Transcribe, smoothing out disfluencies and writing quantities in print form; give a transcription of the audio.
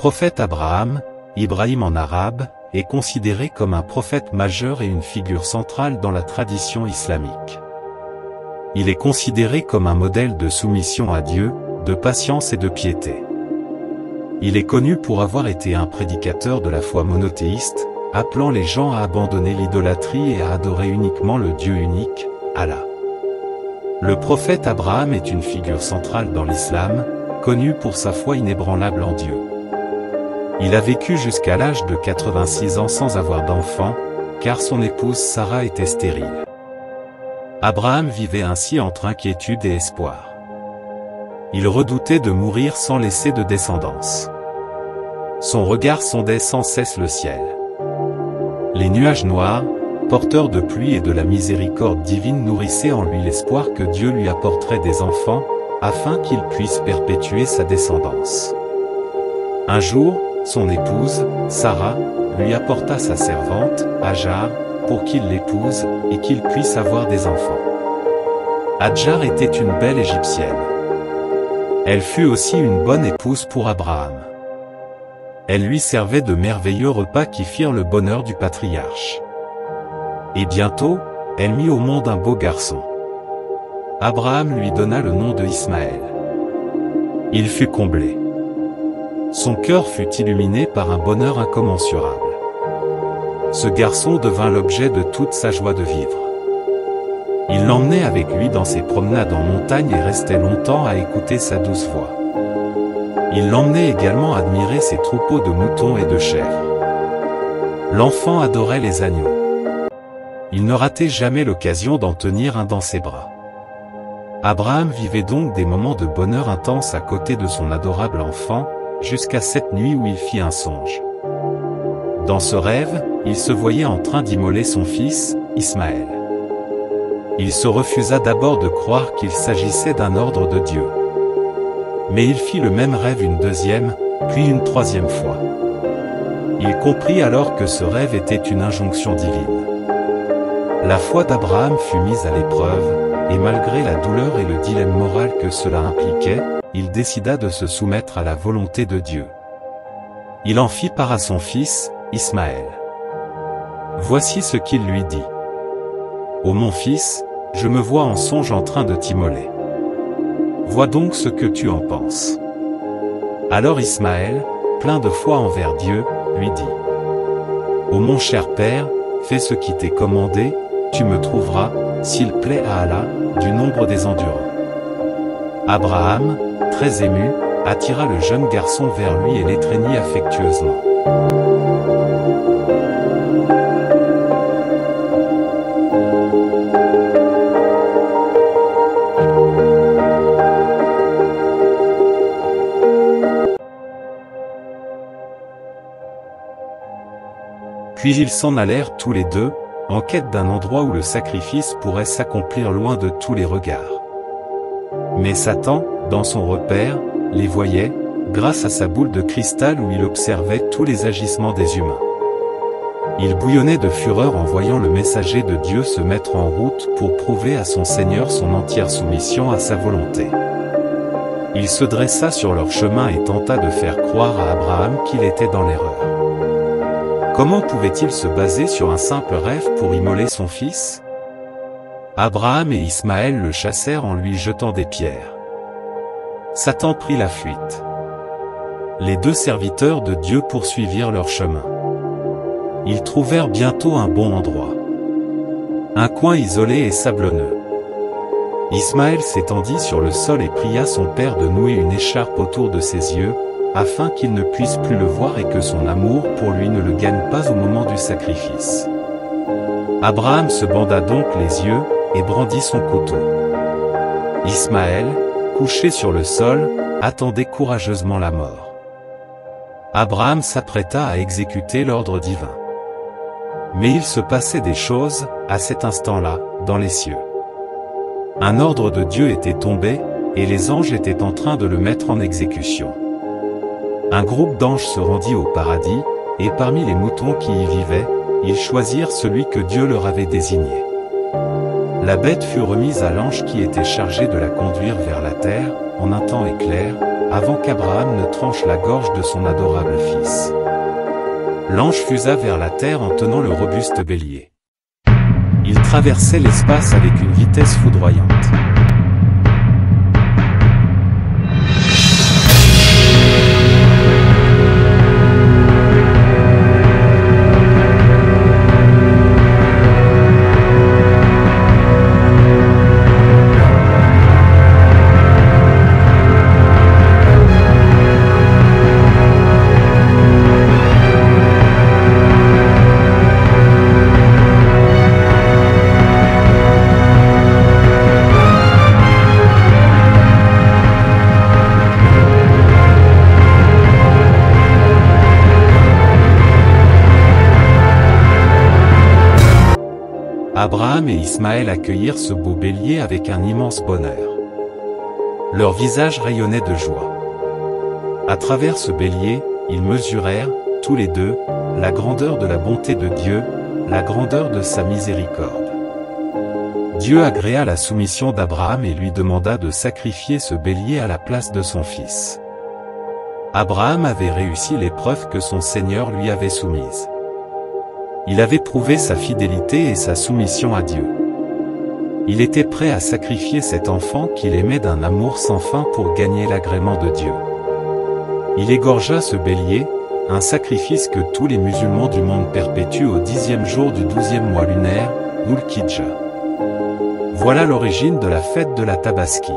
prophète Abraham, Ibrahim en arabe, est considéré comme un prophète majeur et une figure centrale dans la tradition islamique. Il est considéré comme un modèle de soumission à Dieu, de patience et de piété. Il est connu pour avoir été un prédicateur de la foi monothéiste, appelant les gens à abandonner l'idolâtrie et à adorer uniquement le Dieu unique, Allah. Le prophète Abraham est une figure centrale dans l'islam, connu pour sa foi inébranlable en Dieu. Il a vécu jusqu'à l'âge de 86 ans sans avoir d'enfant, car son épouse Sarah était stérile. Abraham vivait ainsi entre inquiétude et espoir. Il redoutait de mourir sans laisser de descendance. Son regard sondait sans cesse le ciel. Les nuages noirs, porteurs de pluie et de la miséricorde divine nourrissaient en lui l'espoir que Dieu lui apporterait des enfants, afin qu'il puisse perpétuer sa descendance. Un jour, son épouse, Sarah, lui apporta sa servante, Hajar, pour qu'il l'épouse, et qu'il puisse avoir des enfants. Hajar était une belle Égyptienne. Elle fut aussi une bonne épouse pour Abraham. Elle lui servait de merveilleux repas qui firent le bonheur du patriarche. Et bientôt, elle mit au monde un beau garçon. Abraham lui donna le nom de Ismaël. Il fut comblé. Son cœur fut illuminé par un bonheur incommensurable. Ce garçon devint l'objet de toute sa joie de vivre. Il l'emmenait avec lui dans ses promenades en montagne et restait longtemps à écouter sa douce voix. Il l'emmenait également admirer ses troupeaux de moutons et de chèvres. L'enfant adorait les agneaux. Il ne ratait jamais l'occasion d'en tenir un dans ses bras. Abraham vivait donc des moments de bonheur intense à côté de son adorable enfant, jusqu'à cette nuit où il fit un songe. Dans ce rêve, il se voyait en train d'immoler son fils, Ismaël. Il se refusa d'abord de croire qu'il s'agissait d'un ordre de Dieu. Mais il fit le même rêve une deuxième, puis une troisième fois. Il comprit alors que ce rêve était une injonction divine. La foi d'Abraham fut mise à l'épreuve, et malgré la douleur et le dilemme moral que cela impliquait, il décida de se soumettre à la volonté de Dieu. Il en fit part à son fils, Ismaël. Voici ce qu'il lui dit. « Ô mon fils, je me vois en songe en train de t'immoler. Vois donc ce que tu en penses. » Alors Ismaël, plein de foi envers Dieu, lui dit. « Ô mon cher père, fais ce qui t'est commandé, tu me trouveras, s'il plaît à Allah, du nombre des endurants. » Abraham, très ému, attira le jeune garçon vers lui et l'étreignit affectueusement. Puis ils s'en allèrent tous les deux, en quête d'un endroit où le sacrifice pourrait s'accomplir loin de tous les regards. Mais Satan, dans son repère, les voyait, grâce à sa boule de cristal où il observait tous les agissements des humains. Il bouillonnait de fureur en voyant le messager de Dieu se mettre en route pour prouver à son Seigneur son entière soumission à sa volonté. Il se dressa sur leur chemin et tenta de faire croire à Abraham qu'il était dans l'erreur. Comment pouvait-il se baser sur un simple rêve pour immoler son fils? Abraham et Ismaël le chassèrent en lui jetant des pierres. Satan prit la fuite. Les deux serviteurs de Dieu poursuivirent leur chemin. Ils trouvèrent bientôt un bon endroit. Un coin isolé et sablonneux. Ismaël s'étendit sur le sol et pria son père de nouer une écharpe autour de ses yeux, afin qu'il ne puisse plus le voir et que son amour pour lui ne le gagne pas au moment du sacrifice. Abraham se banda donc les yeux, et brandit son couteau. Ismaël, couché sur le sol, attendait courageusement la mort. Abraham s'apprêta à exécuter l'ordre divin. Mais il se passait des choses, à cet instant-là, dans les cieux. Un ordre de Dieu était tombé, et les anges étaient en train de le mettre en exécution. Un groupe d'anges se rendit au paradis, et parmi les moutons qui y vivaient, ils choisirent celui que Dieu leur avait désigné. La bête fut remise à l'ange qui était chargé de la conduire vers la terre, en un temps éclair, avant qu'Abraham ne tranche la gorge de son adorable fils. L'ange fusa vers la terre en tenant le robuste bélier. Il traversait l'espace avec une vitesse foudroyante. Abraham et Ismaël accueillirent ce beau bélier avec un immense bonheur. Leurs visages rayonnaient de joie. À travers ce bélier, ils mesurèrent, tous les deux, la grandeur de la bonté de Dieu, la grandeur de sa miséricorde. Dieu agréa la soumission d'Abraham et lui demanda de sacrifier ce bélier à la place de son fils. Abraham avait réussi l'épreuve que son Seigneur lui avait soumise. Il avait prouvé sa fidélité et sa soumission à Dieu. Il était prêt à sacrifier cet enfant qu'il aimait d'un amour sans fin pour gagner l'agrément de Dieu. Il égorgea ce bélier, un sacrifice que tous les musulmans du monde perpétuent au 10e jour du 12e mois lunaire, Dhul Hijjah. Voilà l'origine de la fête de la Tabaski.